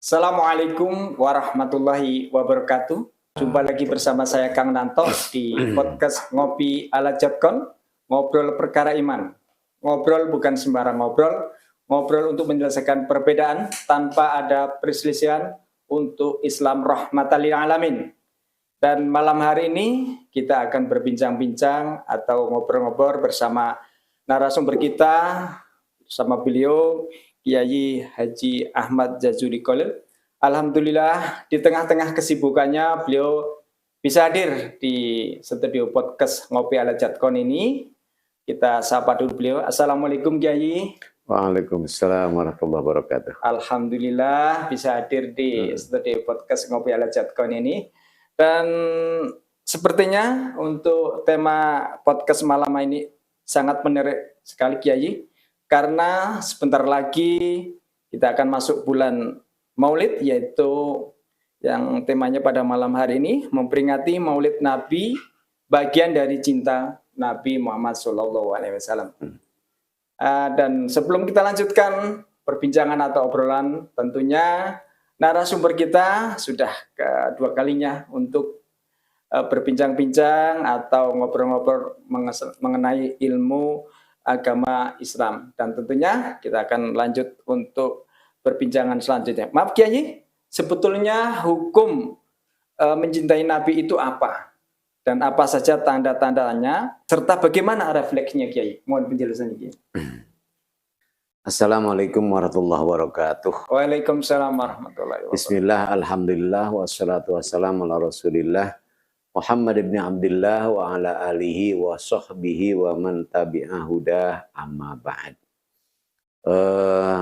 Assalamualaikum warahmatullahi wabarakatuh. Jumpa lagi bersama saya Kang Nanto di podcast Ngopi ala Jatkon, ngobrol perkara iman. Ngobrol bukan sembarang ngobrol, ngobrol untuk menyelesaikan perbedaan tanpa ada perselisihan untuk Islam rahmatan lil alamin. Dan malam hari ini kita akan berbincang-bincang atau ngobrol-ngobrol bersama narasumber kita, bersama beliau Kiai Haji Ahmad Jazuli Kholil. Alhamdulillah di tengah-tengah kesibukannya beliau bisa hadir di studio podcast Ngopi ala Jatkon ini. Kita sapa dulu beliau. Assalamualaikum Kiai. Waalaikumsalam warahmatullahi wabarakatuh. Alhamdulillah bisa hadir di studio podcast Ngopi ala Jatkon ini. Dan sepertinya untuk tema podcast malam ini sangat menarik sekali Kiai. Karena sebentar lagi kita akan masuk bulan Maulid, yaitu yang temanya pada malam hari ini memperingati Maulid Nabi, bagian dari cinta Nabi Muhammad SAW. Dan sebelum kita lanjutkan perbincangan atau obrolan, tentunya narasumber kita sudah kedua kalinya untuk berbincang-bincang atau ngobrol-ngobrol mengenai ilmu agama Islam. Dan tentunya kita akan lanjut untuk perbincangan selanjutnya. Maaf Kiai, sebetulnya hukum mencintai Nabi itu apa? Dan apa saja tanda-tandanya? Serta bagaimana refleksnya Kiai? Mohon penjelasannya Kiai. Assalamualaikum warahmatullahi wabarakatuh. Waalaikumsalam warahmatullahi wabarakatuh. Bismillah, alhamdulillah, wassalatu wassalamu ala rasulillah Muhammad ibn Abdullah wa ala alihi wa sahbihi wa man tabi'ah hudah amma ba'd.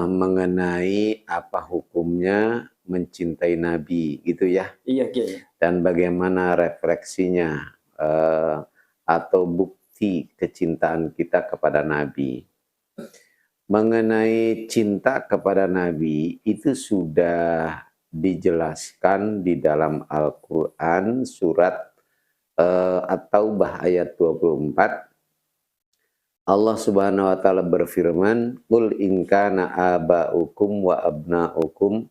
Mengenai apa hukumnya mencintai Nabi gitu ya. Iya Kiai. Dan bagaimana refleksinya atau bukti kecintaan kita kepada Nabi. Mengenai cinta kepada Nabi itu sudah dijelaskan di dalam Al-Quran surat At-Taubah ayat 24. Allah Subhanahu wa taala berfirman, "Qul in kana aba'ukum wa abna'ukum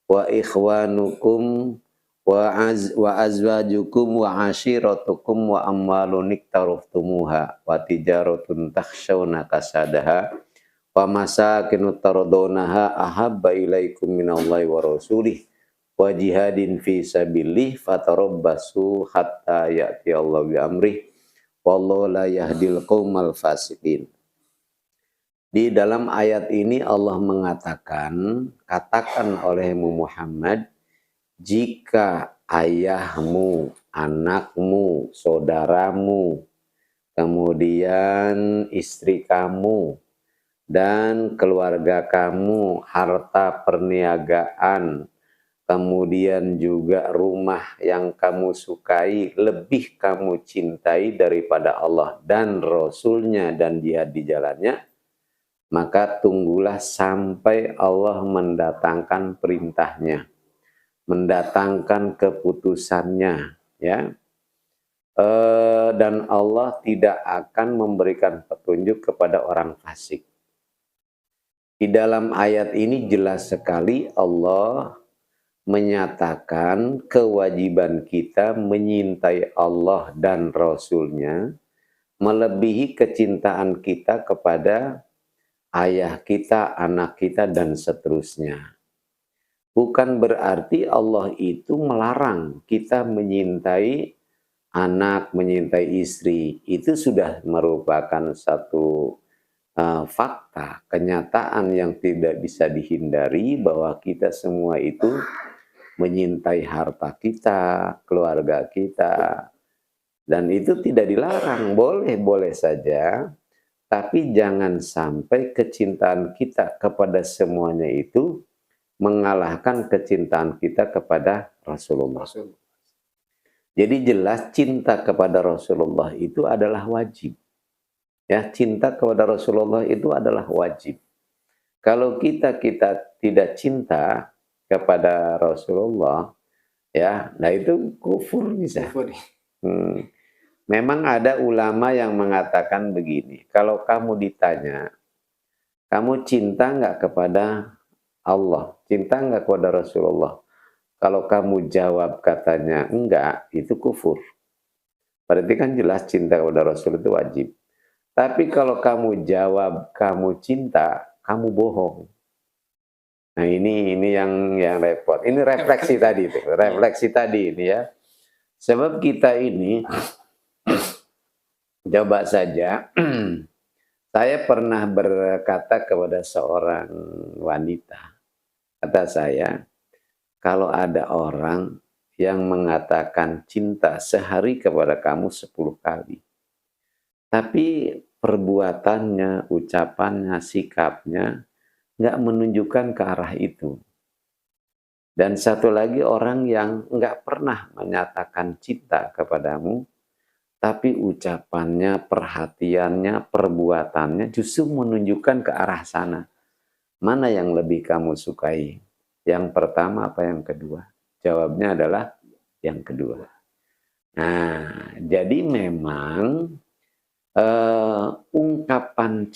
wa ikhwanukum wa azwajukum wa ashiratukum wa amwalun iktaraftumuha wa tijaratun takhshawna kasadaha wa masakinu tardawnaha ahabba ilaikum minallahi wa rasulih wa jihadin fi sabilillah fatarabbasu hatta ya'tiyallahu bi amrih wallahu la yahdil qaumal fasiqin." Di dalam ayat ini Allah mengatakan, katakan olehmu Muhammad, jika ayahmu, anakmu, saudaramu, kemudian istri kamu, dan keluarga kamu, harta perniagaan, kemudian juga rumah yang kamu sukai, lebih kamu cintai daripada Allah dan Rasulnya dan jihad di jalannya, maka tunggulah sampai Allah mendatangkan perintahnya, mendatangkan keputusannya, ya. Dan Allah tidak akan memberikan petunjuk kepada orang fasik. Di dalam ayat ini jelas sekali Allah menyatakan kewajiban kita menyintai Allah dan Rasulnya melebihi kecintaan kita kepada ayah kita, anak kita, dan seterusnya. Bukan berarti Allah itu melarang kita menyintai anak, menyintai istri. Itu sudah merupakan satu fakta, kenyataan yang tidak bisa dihindari bahwa kita semua itu menyintai harta kita, keluarga kita. Dan itu tidak dilarang, boleh-boleh saja. Tapi jangan sampai kecintaan kita kepada semuanya itu mengalahkan kecintaan kita kepada Rasulullah. Jadi jelas cinta kepada Rasulullah itu adalah wajib. Ya, cinta kepada Rasulullah itu adalah wajib. Kalau kita tidak cinta kepada Rasulullah, ya, nah itu kufur bisa. Memang ada ulama yang mengatakan begini, kalau kamu ditanya, kamu cinta nggak kepada Allah? Cinta enggak kepada Rasulullah? Kalau kamu jawab katanya enggak, itu kufur. Berarti kan jelas cinta kepada Rasul itu wajib. Tapi kalau kamu jawab kamu cinta, kamu bohong. Nah ini yang repot. Ini refleksi tadi itu, refleksi tadi ini ya. Sebab kita ini coba saja, saya pernah berkata kepada seorang wanita, kata saya, kalau ada orang yang mengatakan cinta sehari kepada kamu 10 kali, tapi perbuatannya, ucapannya, sikapnya nggak menunjukkan ke arah itu. Dan satu lagi orang yang nggak pernah menyatakan cinta kepadamu, tapi ucapannya, perhatiannya, perbuatannya justru menunjukkan ke arah sana. Mana yang lebih kamu sukai? Yang pertama apa yang kedua? Jawabnya adalah yang kedua. Nah, jadi memang ungkapan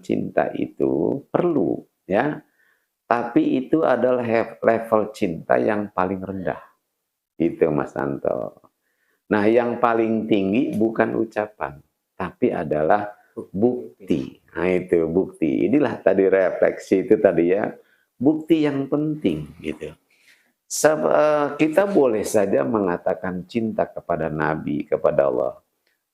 cinta itu perlu, ya. Tapi itu adalah level cinta yang paling rendah. Itu Mas Anto. Nah, yang paling tinggi bukan ucapan, tapi adalah bukti. Nah, itu bukti. Inilah tadi refleksi itu tadi ya. Bukti yang penting gitu. Kita boleh saja mengatakan cinta kepada Nabi, kepada Allah.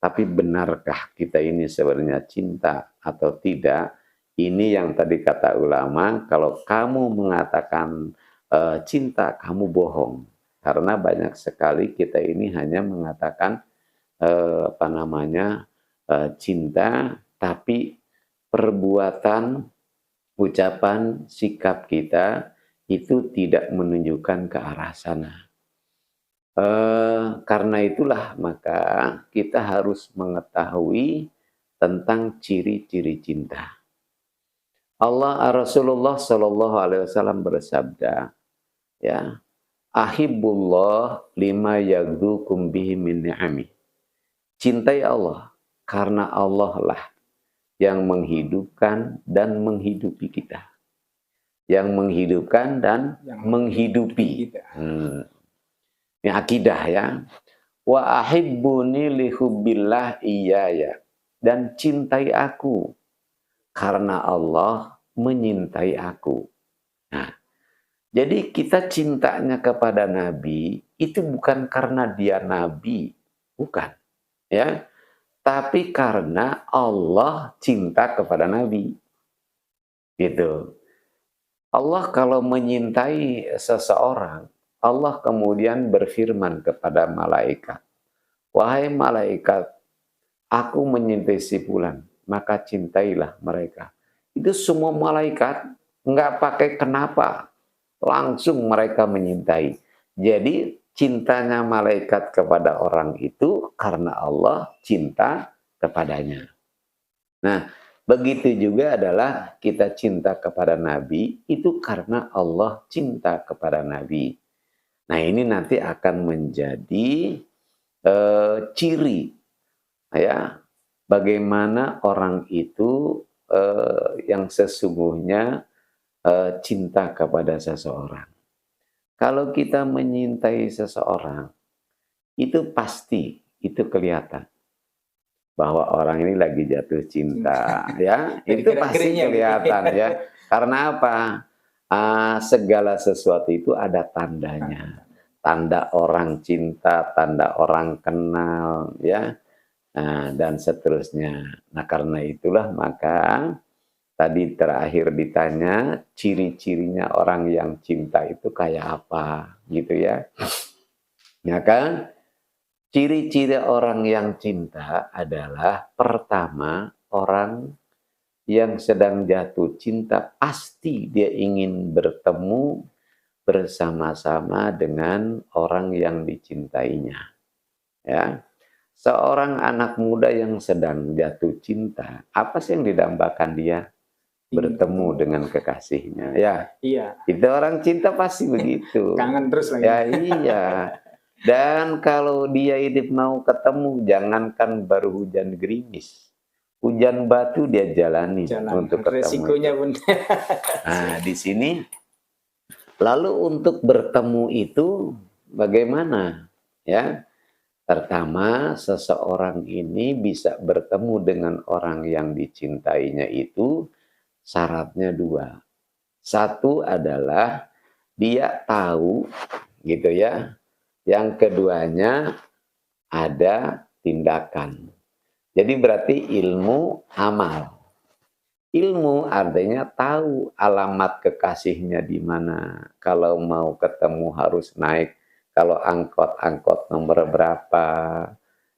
Tapi benarkah kita ini sebenarnya cinta atau tidak? Ini yang tadi kata ulama, kalau kamu mengatakan cinta, kamu bohong. Karena banyak sekali kita ini hanya mengatakan cinta, tapi perbuatan, ucapan, sikap kita itu tidak menunjukkan ke arah sana. Karena itulah maka kita harus mengetahui tentang ciri-ciri cinta. Rasulullah Shallallahu Alaihi Wasallam bersabda, ya, ahibbullah lima yaghdukum bihi min ni'ami. Cintai Allah karena Allah lah yang menghidupkan dan menghidupi kita. Yang menghidupkan dan menghidupi. Ini akidah ya. Wa ahibbuni lihubbillah iyaya. Dan cintai aku karena Allah menyintai aku. Nah, jadi kita cintanya kepada Nabi itu bukan karena dia Nabi, bukan, ya, tapi karena Allah cinta kepada Nabi, gitu. Allah kalau menyintai seseorang, Allah kemudian berfirman kepada malaikat, wahai malaikat, aku menyintai si fulan, maka cintailah mereka. Itu semua malaikat nggak pakai kenapa, langsung mereka menyintai. Jadi cintanya malaikat kepada orang itu karena Allah cinta kepadanya. Nah, begitu juga adalah kita cinta kepada Nabi itu karena Allah cinta kepada Nabi. Nah, ini nanti akan menjadi ciri, ya, bagaimana orang itu yang sesungguhnya cinta kepada seseorang. Kalau kita menyintai seseorang, itu pasti, itu kelihatan bahwa orang ini lagi jatuh cinta, ya, itu pasti kelihatan ya. Karena apa? Segala sesuatu itu ada tandanya, tanda orang cinta, tanda orang kenal, ya. Dan seterusnya. Nah, karena itulah maka tadi terakhir ditanya ciri-cirinya orang yang cinta itu kayak apa, gitu ya. Ya kan? Ciri-ciri orang yang cinta adalah pertama, orang yang sedang jatuh cinta pasti dia ingin bertemu bersama-sama dengan orang yang dicintainya. Ya. Seorang anak muda yang sedang jatuh cinta, apa sih yang didambakan dia? Bertemu dengan kekasihnya. Ya, iya. Itu orang cinta pasti begitu. Kangen terus lagi. Ya, iya. Dan kalau dia hidup mau ketemu, jangankan baru hujan gerimis. hujan batu dia jalani Jalan untuk ketemu. resikonya pun. Nah, di sini lalu untuk bertemu itu bagaimana? Ya, pertama seseorang ini bisa bertemu dengan orang yang dicintainya itu syaratnya dua. Satu adalah dia tahu gitu ya. Yang keduanya ada tindakan. Jadi berarti ilmu amal. Ilmu artinya tahu alamat kekasihnya di mana. Kalau mau ketemu harus naik. Kalau angkot nomor berapa.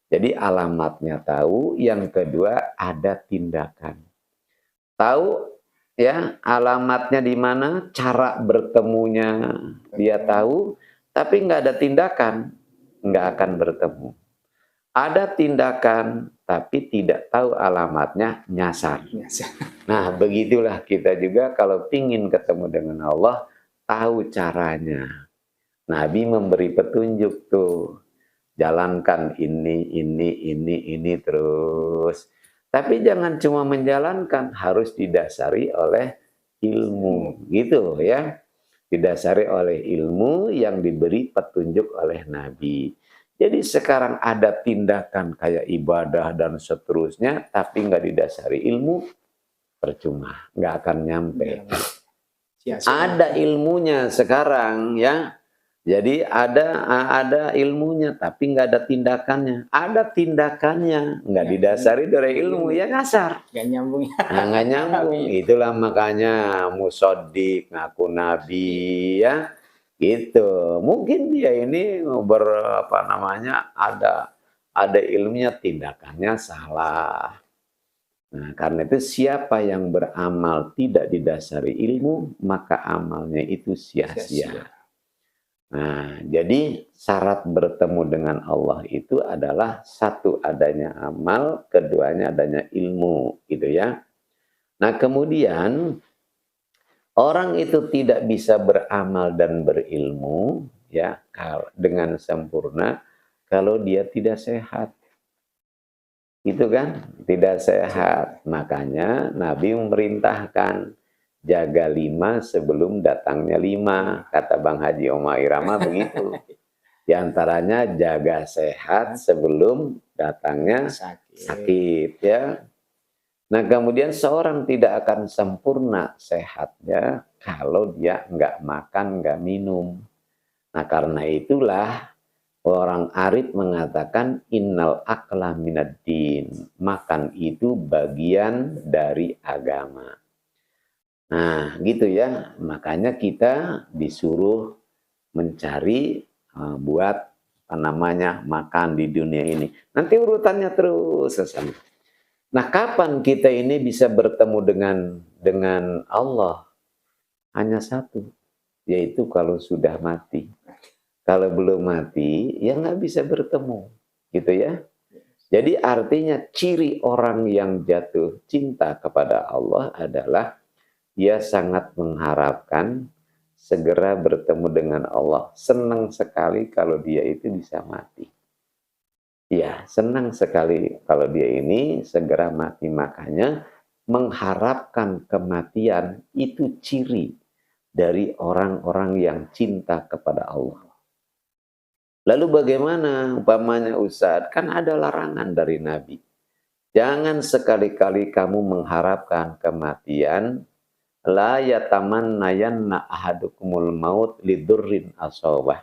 Jadi alamatnya tahu. Yang kedua ada tindakan. Tahu ya alamatnya di mana, cara bertemunya dia tahu, tapi nggak ada tindakan, nggak akan bertemu. Ada tindakan, tapi tidak tahu alamatnya, nyasar. Nah, begitulah kita juga kalau ingin ketemu dengan Allah, tahu caranya. Nabi memberi petunjuk tuh, jalankan ini terus. Tapi jangan cuma menjalankan, harus didasari oleh ilmu, gitu ya. Didasari oleh ilmu yang diberi petunjuk oleh Nabi. Jadi sekarang ada tindakan kayak ibadah dan seterusnya, tapi nggak didasari ilmu, percuma, nggak akan nyampe. Ada ilmunya sekarang ya. Jadi ada ilmunya, tapi nggak ada tindakannya. Ada tindakannya, nggak didasari dari ilmu, ya kasar. Nggak nyambung. Nah, nggak nyambung. Itulah makanya musodik, ngaku nabi ya. Gitu. Mungkin dia ini ada ilmunya, tindakannya salah. Nah, karena itu siapa yang beramal tidak didasari ilmu, maka amalnya itu sia-sia. Nah, jadi syarat bertemu dengan Allah itu adalah satu adanya amal, keduanya adanya ilmu, gitu ya. Nah, kemudian orang itu tidak bisa beramal dan berilmu ya dengan sempurna kalau dia tidak sehat. Itu kan tidak sehat. Makanya Nabi memerintahkan jaga 5 sebelum datangnya 5. Kata Bang Haji Oma Irama begitu. Di antaranya jaga sehat sebelum datangnya sakit ya. Nah, kemudian seorang tidak akan sempurna sehatnya kalau dia nggak makan, nggak minum. Nah, karena itulah orang arif mengatakan innal akla minaddin. Makan itu bagian dari agama. Nah, gitu ya. Makanya kita disuruh mencari buat makan di dunia ini. Nanti urutannya terus sama. Nah, kapan kita ini bisa bertemu dengan Allah? Hanya satu, yaitu kalau sudah mati. Kalau belum mati, ya nggak bisa bertemu, gitu ya. Jadi artinya ciri orang yang jatuh cinta kepada Allah adalah dia sangat mengharapkan segera bertemu dengan Allah. Senang sekali kalau dia itu bisa mati. Ya, senang sekali kalau dia ini segera mati. Makanya mengharapkan kematian itu ciri dari orang-orang yang cinta kepada Allah. Lalu bagaimana umpamanya Ustadz? Kan ada larangan dari Nabi. Jangan sekali-kali kamu mengharapkan kematian. La yatamannayanna ahadukumul maut lidurrin asawah.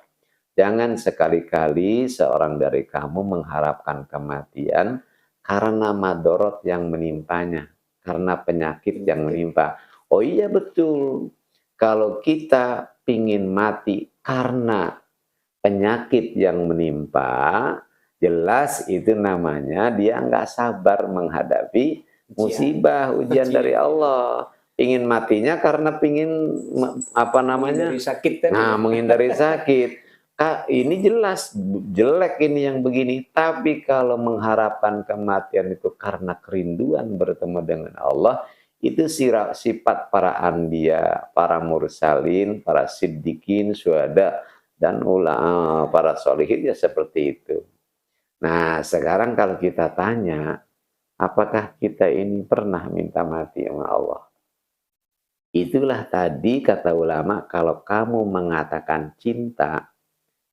Jangan sekali-kali seorang dari kamu mengharapkan kematian karena madorot yang menimpanya, karena penyakit yang menimpa. Oh iya betul, kalau kita ingin mati karena penyakit yang menimpa, jelas itu namanya dia nggak sabar menghadapi musibah, ujian dari Allah. Ingin matinya karena menghindari sakit. Nah, menghindari sakit. Ini jelas jelek ini yang begini. Tapi kalau mengharapkan kematian itu karena kerinduan bertemu dengan Allah, itu sifat para anbiya, para mursalin, para siddiqin, syuhada, dan ulama, para sholihin ya seperti itu. Nah, sekarang kalau kita tanya, Apakah kita ini pernah minta mati sama Allah? Itulah tadi kata ulama, kalau kamu mengatakan cinta,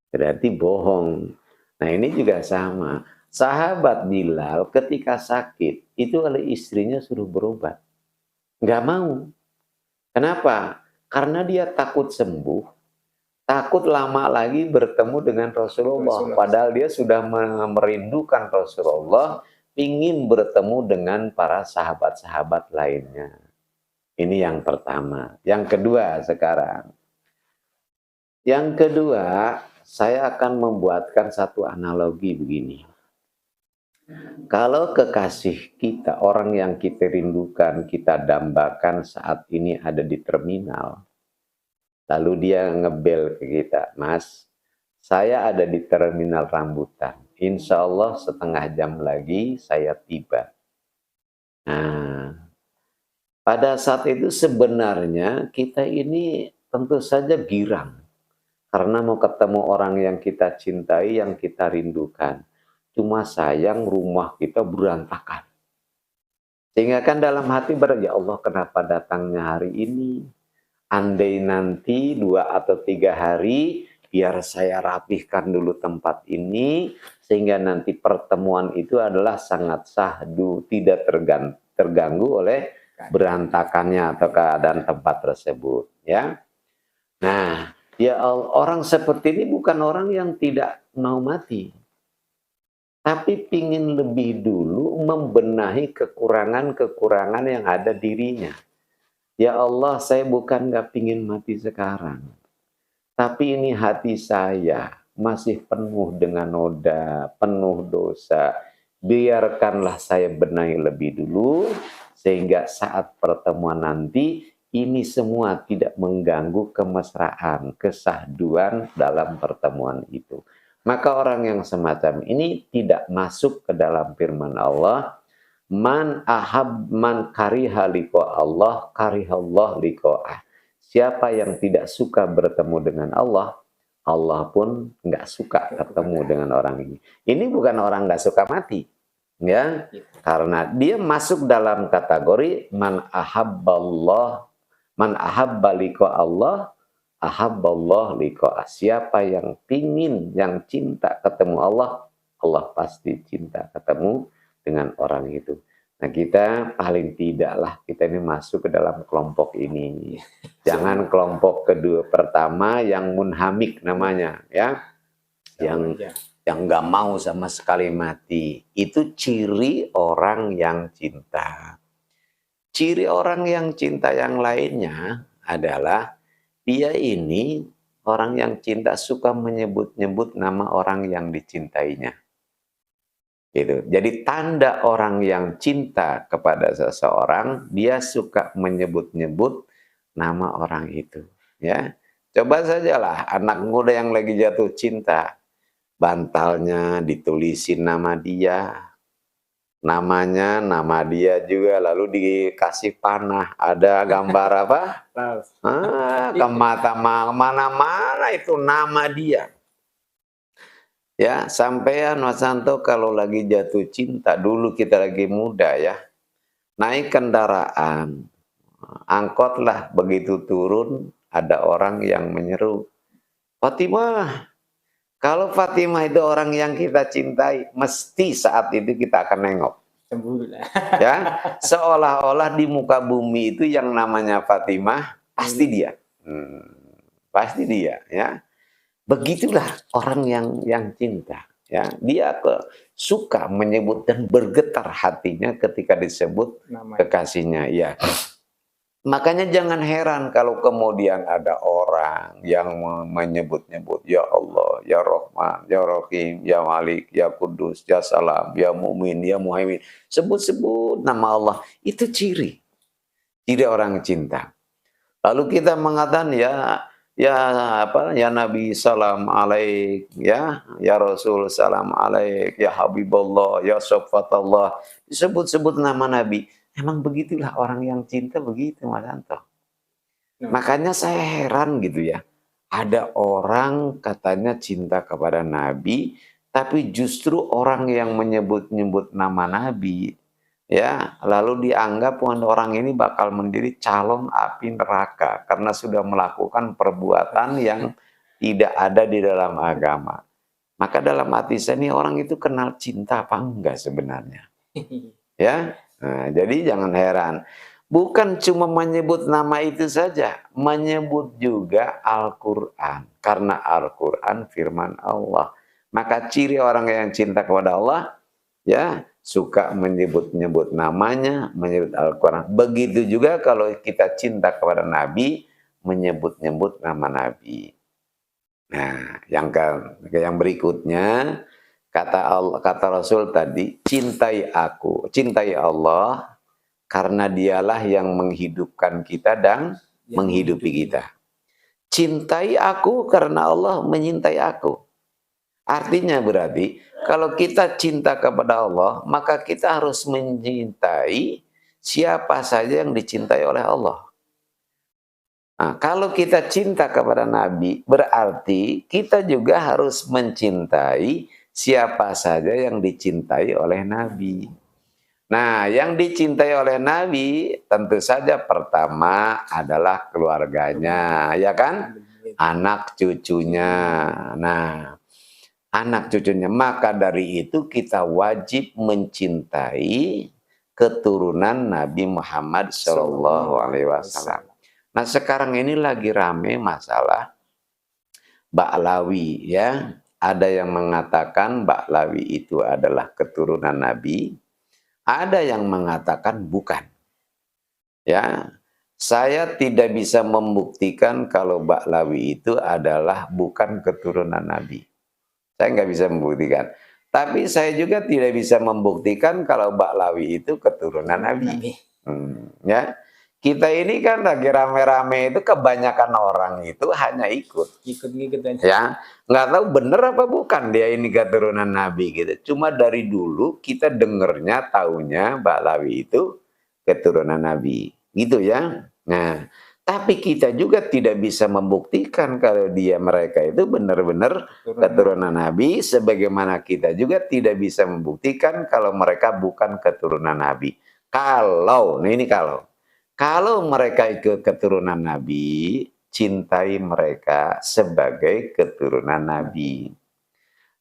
berarti bohong. Nah ini juga sama. Sahabat Bilal ketika sakit, itu oleh istrinya suruh berobat. Nggak mau. Kenapa? Karena dia takut sembuh, takut lama lagi bertemu dengan Rasulullah. Padahal dia sudah merindukan Rasulullah, ingin bertemu dengan para sahabat-sahabat lainnya. Ini yang pertama. Yang kedua sekarang. Yang kedua, saya akan membuatkan satu analogi begini. Kalau kekasih kita, orang yang kita rindukan, kita dambakan saat ini ada di terminal, lalu dia ngebel ke kita, Mas, saya ada di terminal Rambutan. Insya Allah setengah jam lagi saya tiba. Nah, pada saat itu sebenarnya kita ini tentu saja girang. Karena mau ketemu orang yang kita cintai, yang kita rindukan. Cuma sayang rumah kita berantakan. Sehingga kan dalam hati ya Allah kenapa datangnya hari ini? Andai nanti 2 atau 3 hari, biar saya rapihkan dulu tempat ini. Sehingga nanti pertemuan itu adalah sangat sahdu, tidak terganggu oleh berantakannya atau keadaan tempat tersebut. Ya. Nah, ya Allah, orang seperti ini bukan orang yang tidak mau mati. Tapi pingin lebih dulu membenahi kekurangan-kekurangan yang ada dirinya. Ya Allah, saya bukan nggak pingin mati sekarang. Tapi ini hati saya masih penuh dengan noda, penuh dosa. Biarkanlah saya benahi lebih dulu, sehingga saat pertemuan nanti, ini semua tidak mengganggu kemesraan, kesahduan dalam pertemuan itu. Maka orang yang semacam ini tidak masuk ke dalam firman Allah, man kariha liqa Allah, karihallah liqa'ah. Siapa yang tidak suka bertemu dengan Allah, Allah pun nggak suka ketemu dengan orang ini. Ini bukan orang nggak suka mati, ya, karena dia masuk dalam kategori man ahabba liqa Allah, ahabballah liqa'ah. Siapa yang pingin, yang cinta ketemu Allah, Allah pasti cinta ketemu dengan orang itu. Nah kita paling tidaklah kita ini masuk ke dalam kelompok ini. Jangan kelompok kedua pertama yang munhamik namanya, ya, yang nggak mau sama sekali mati. Itu ciri orang yang cinta. Ciri orang yang cinta yang lainnya adalah dia ini orang yang cinta suka menyebut-nyebut nama orang yang dicintainya. Gitu. Jadi tanda orang yang cinta kepada seseorang, dia suka menyebut-nyebut nama orang itu. Ya, coba sajalah anak muda yang lagi jatuh cinta, bantalnya ditulisin nama dia, namanya, nama dia juga, lalu dikasih panah, ada gambar apa? Ke mata mana-mana itu nama dia. Ya, sampean Mas Santo kalau lagi jatuh cinta, dulu kita lagi muda ya, naik kendaraan, angkotlah, begitu turun, ada orang yang menyeru, Fatimah. Kalau Fatimah itu orang yang kita cintai, mesti saat itu kita akan nengok. Ya, seolah-olah di muka bumi itu yang namanya Fatimah, pasti dia. Pasti dia, ya. Begitulah orang yang cinta, ya. Dia suka menyebut dan bergetar hatinya ketika disebut kekasihnya, ya. Makanya jangan heran kalau kemudian ada orang yang menyebut-nyebut ya Allah, ya Rahman, ya Rahim, ya Malik, ya Kudus, ya Salam, ya Mu'min, ya Muhaimin. Sebut-sebut nama Allah, itu ciri orang cinta. Lalu kita mengatakan ya Nabi salam alaik, ya Rasul salam alaik, ya Habibullah, ya Syafatallah. Disebut-sebut nama Nabi. Emang begitulah orang yang cinta begitu, Mas Anto. Makanya saya heran gitu ya. Ada orang katanya cinta kepada Nabi, tapi justru orang yang menyebut-nyebut nama Nabi, ya, lalu dianggap orang ini bakal menjadi calon api neraka karena sudah melakukan perbuatan yang tidak ada di dalam agama. Maka dalam hati saya ini orang itu kenal cinta apa enggak sebenarnya? Ya, nah, jadi jangan heran. Bukan cuma menyebut nama itu saja, menyebut juga Al-Quran. Karena Al-Quran firman Allah. Maka ciri orang yang cinta kepada Allah, ya suka menyebut-nyebut namanya, menyebut Al-Quran. Begitu juga kalau kita cinta kepada Nabi, menyebut-nyebut nama Nabi. Nah, yang berikutnya, kata Rasul tadi, cintai aku, cintai Allah, karena dialah yang menghidupkan kita dan menghidupi kita. Cintai aku karena Allah menyintai aku. Artinya berarti, kalau kita cinta kepada Allah, maka kita harus mencintai siapa saja yang dicintai oleh Allah. Nah, kalau kita cinta kepada Nabi, berarti kita juga harus mencintai siapa saja yang dicintai oleh Nabi. Nah, yang dicintai oleh Nabi tentu saja pertama adalah keluarganya, ya kan? Anak cucunya. Nah, anak cucunya. Maka dari itu kita wajib mencintai keturunan Nabi Muhammad SAW. Nah, sekarang ini lagi rame masalah Ba'lawi, ya. Ada yang mengatakan Ba'lawi itu adalah keturunan Nabi, ada yang mengatakan bukan. Ya, saya tidak bisa membuktikan kalau Ba'lawi itu adalah bukan keturunan Nabi. Saya nggak bisa membuktikan. Tapi saya juga tidak bisa membuktikan kalau Ba'lawi itu keturunan Nabi. Ya, kita ini kan lagi rame-rame itu kebanyakan orang itu hanya ikut-ikut aja. Ya, nggak tahu bener apa bukan dia ini keturunan Nabi gitu. Cuma dari dulu kita dengernya, taunya Ba'lawi itu keturunan Nabi, gitu ya. Nah, tapi kita juga tidak bisa membuktikan kalau mereka itu benar-benar keturunan Nabi, sebagaimana kita juga tidak bisa membuktikan kalau mereka bukan keturunan Nabi. Kalau mereka ikut keturunan Nabi, cintai mereka sebagai keturunan Nabi.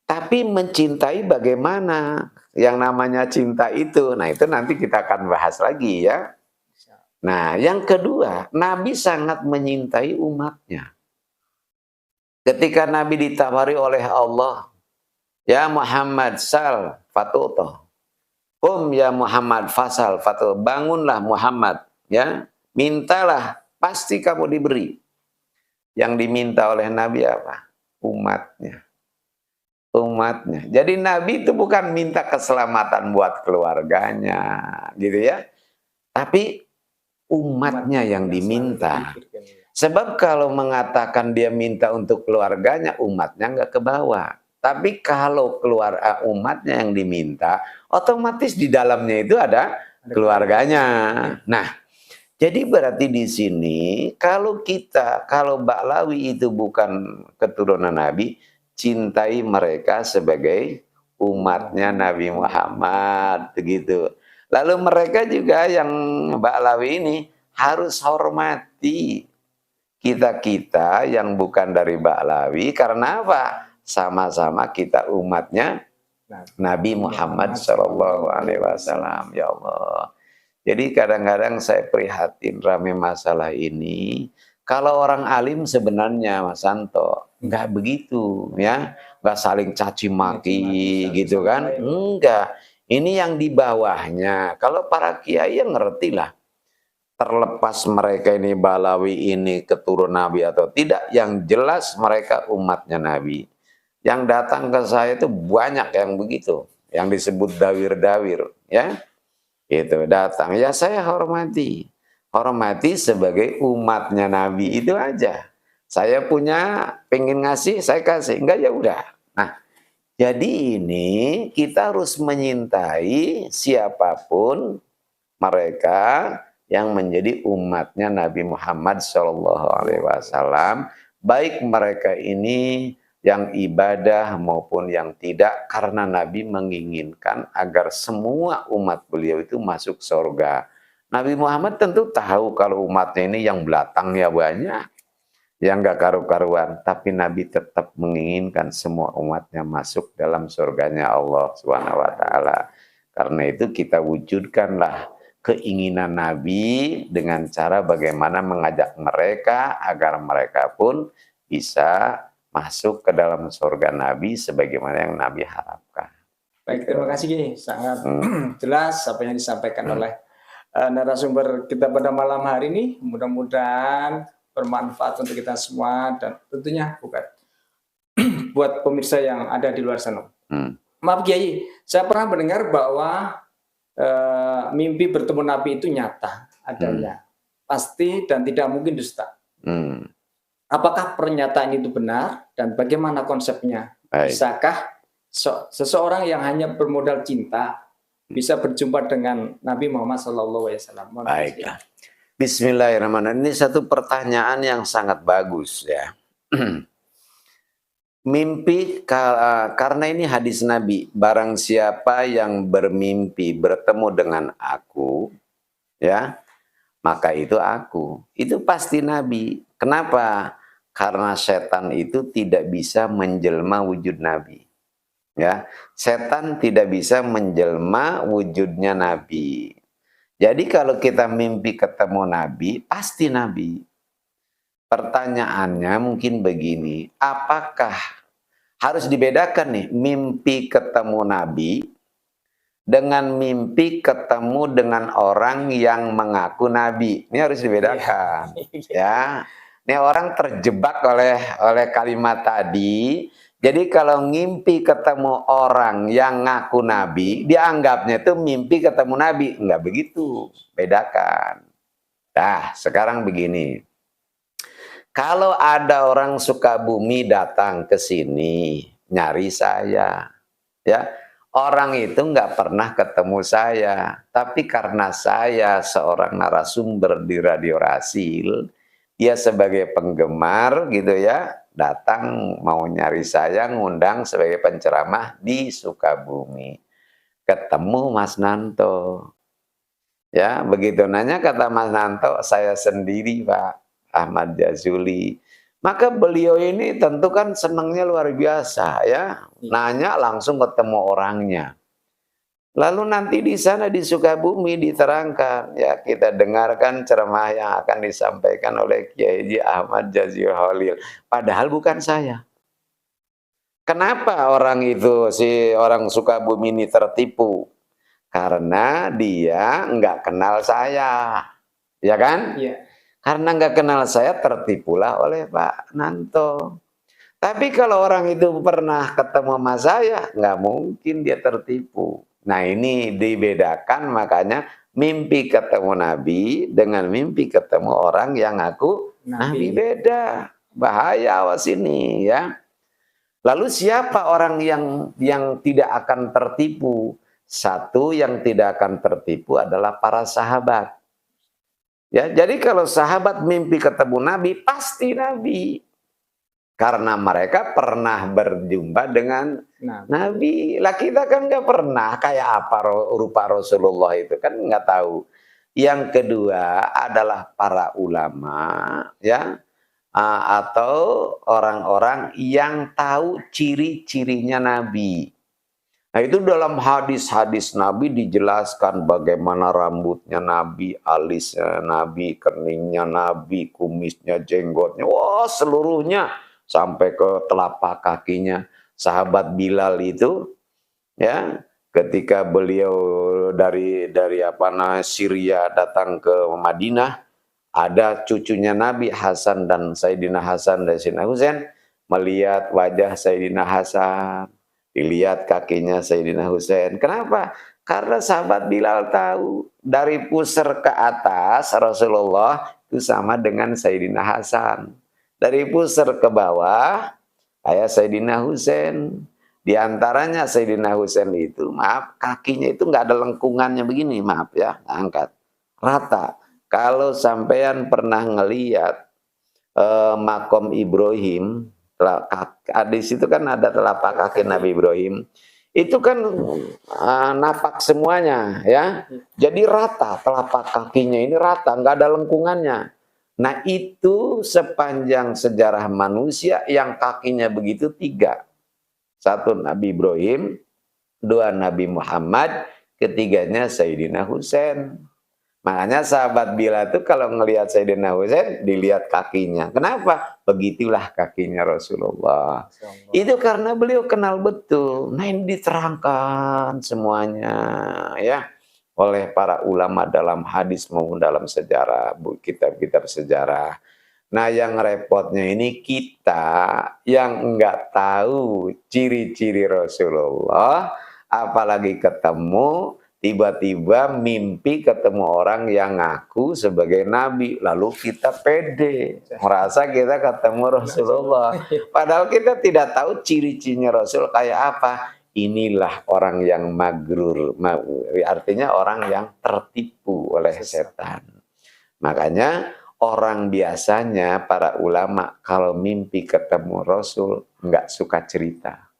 Tapi mencintai bagaimana? Yang namanya cinta itu, nah itu nanti kita akan bahas lagi ya. Nah, yang kedua, Nabi sangat menyintai umatnya. Ketika Nabi ditawari oleh Allah, ya Muhammad sal fatutoh. Ya Muhammad fasal fatutoh. Bangunlah Muhammad, ya. Mintalah, pasti kamu diberi. Yang diminta oleh Nabi apa? Umatnya. Umatnya. Jadi Nabi itu bukan minta keselamatan buat keluarganya, gitu ya. Tapi umatnya yang diminta. Sebab kalau mengatakan dia minta untuk keluarganya, umatnya nggak ke bawah. Tapi kalau umatnya yang diminta, otomatis di dalamnya itu ada keluarganya. Nah, jadi berarti di sini kalau Ba'lawi itu bukan keturunan Nabi, cintai mereka sebagai umatnya Nabi Muhammad, begitu. Lalu mereka juga yang Ba'lawi ini harus hormati kita-kita yang bukan dari Ba'lawi. Karena apa? Sama-sama kita umatnya Nabi Muhammad SAW. Ya Allah. Jadi kadang-kadang saya prihatin rame masalah ini. Kalau orang alim sebenarnya Mas Santo nggak begitu, ya, nggak saling caci maki gitu kan? Enggak. Ini yang di bawahnya. Kalau para kiai yang ngerti lah. Terlepas mereka ini Ba'lawi ini keturunan Nabi atau tidak, yang jelas mereka umatnya Nabi. Yang datang ke saya itu banyak yang begitu, yang disebut dawir-dawir, ya. Itu datang, ya saya hormati sebagai umatnya Nabi itu aja. Saya punya pengen ngasih, saya kasih, enggak ya udah. Nah, jadi ini kita harus menyintai siapapun mereka yang menjadi umatnya Nabi Muhammad SAW, baik mereka ini yang ibadah maupun yang tidak, karena Nabi menginginkan agar semua umat beliau itu masuk surga. Nabi Muhammad tentu tahu kalau umatnya ini yang belakangnya banyak, yang gak karu-karuan, tapi Nabi tetap menginginkan semua umatnya masuk dalam surganya Allah Subhanahu wa taala. Karena itu kita wujudkanlah keinginan Nabi dengan cara bagaimana mengajak mereka agar mereka pun bisa masuk ke dalam surga Nabi sebagaimana yang Nabi harapkan. Baik, terima kasih Ki. Sangat Hmm. jelas apa yang disampaikan oleh narasumber kita pada malam hari ini. Mudah-mudahan bermanfaat untuk kita semua dan tentunya bukan buat pemirsa yang ada di luar sana. Hmm. Maaf Kiai, saya pernah mendengar bahwa mimpi bertemu Nabi itu nyata adanya, pasti dan tidak mungkin dusta. Hmm. Apakah pernyataan itu benar dan bagaimana konsepnya? Baik. Bisakah seseorang yang hanya bermodal cinta bisa berjumpa dengan Nabi Muhammad SAW? Baiklah. Bismillahirrahmanirrahim. Ini satu pertanyaan yang sangat bagus ya. Mimpi, karena ini hadis Nabi, barang siapa yang bermimpi bertemu dengan aku, ya, maka itu aku. Itu pasti Nabi. Kenapa? Karena setan itu tidak bisa menjelma wujud Nabi. Ya, setan tidak bisa menjelma wujudnya Nabi. Jadi kalau kita mimpi ketemu Nabi, pasti Nabi. Pertanyaannya mungkin begini, apakah harus dibedakan nih mimpi ketemu Nabi dengan mimpi ketemu dengan orang yang mengaku Nabi? Ini harus dibedakan. Ya, ini orang terjebak oleh kalimat tadi. Jadi kalau ngimpi ketemu orang yang ngaku Nabi, dianggapnya itu mimpi ketemu Nabi. Enggak begitu, bedakan. Nah, sekarang begini. Kalau ada orang Sukabumi datang ke sini, nyari saya, ya, orang itu nggak pernah ketemu saya, tapi karena saya seorang narasumber di Radio Rasil, dia sebagai penggemar gitu ya, datang mau nyari saya, ngundang sebagai penceramah di Sukabumi. Ketemu Mas Nanto. Ya, begitu nanya kata Mas Nanto, saya sendiri Pak Ahmad Jazuli. Maka beliau ini tentu kan senangnya luar biasa ya. Nanya langsung ketemu orangnya. Lalu nanti di sana di Sukabumi diterangkan, ya kita dengarkan ceramah yang akan disampaikan oleh Kiai Haji Ahmad Jazil Holil. Padahal bukan saya. Kenapa orang itu, si orang Sukabumi ini tertipu? Karena dia nggak kenal saya, ya kan? Iya. Karena nggak kenal saya tertipulah oleh Pak Nanto. Tapi kalau orang itu pernah ketemu sama saya, nggak mungkin dia tertipu. Nah ini dibedakan, makanya mimpi ketemu Nabi dengan mimpi ketemu orang yang ngaku Nabi beda. Bahaya awas ini ya. Lalu siapa orang yang tidak akan tertipu? Satu yang tidak akan tertipu adalah para sahabat. Ya, jadi kalau sahabat mimpi ketemu Nabi, pasti Nabi. Karena mereka pernah berjumpa dengan Nabi. Lah kita kan nggak pernah, kayak apa rupa Rasulullah itu kan nggak tahu. Yang kedua adalah para ulama, ya, atau orang-orang yang tahu ciri-cirinya Nabi. Nah itu dalam hadis-hadis Nabi dijelaskan bagaimana rambutnya Nabi, alisnya Nabi, keningnya Nabi, kumisnya, jenggotnya, wah seluruhnya sampai ke telapak kakinya. Sahabat Bilal itu, ya, ketika beliau dari Syria datang ke Madinah, ada cucunya Nabi Hasan dan Sayyidina Hasan dan Sayyidina Husain, melihat wajah Sayyidina Hasan, dilihat kakinya Sayyidina Husain. Kenapa? Karena sahabat Bilal tahu dari pusar ke atas Rasulullah itu sama dengan Sayyidina Hasan. Dari pusar ke bawah kayak Sayyidina Husain. Di antaranya Sayyidina Husain itu, maaf, kakinya itu nggak ada lengkungannya begini, maaf ya, angkat rata. Kalau sampean pernah ngelihat makom Ibrahim, di situ kan ada telapak kaki Nabi Ibrahim. Itu kan napak semuanya ya. Jadi rata telapak kakinya ini rata, nggak ada lengkungannya. Nah itu sepanjang sejarah manusia yang kakinya begitu 3. 1 Nabi Ibrahim, 2 Nabi Muhammad, ketiganya Sayyidina Husain. Makanya sahabat Bila itu kalau ngelihat Sayyidina Husain dilihat kakinya. Kenapa? Begitulah kakinya Rasulullah. Itu karena beliau kenal betul. Nah ini diterangkan semuanya ya oleh para ulama dalam hadis maupun dalam sejarah, kitab-kitab sejarah. Nah yang repotnya ini kita yang nggak tahu ciri-ciri Rasulullah, apalagi ketemu tiba-tiba mimpi ketemu orang yang ngaku sebagai nabi, lalu kita pede merasa kita ketemu Rasulullah, padahal kita tidak tahu ciri-cirinya Rasul kayak apa. Inilah orang yang magrur, artinya orang yang tertipu oleh setan. Makanya orang biasanya para ulama kalau mimpi ketemu Rasul nggak suka cerita,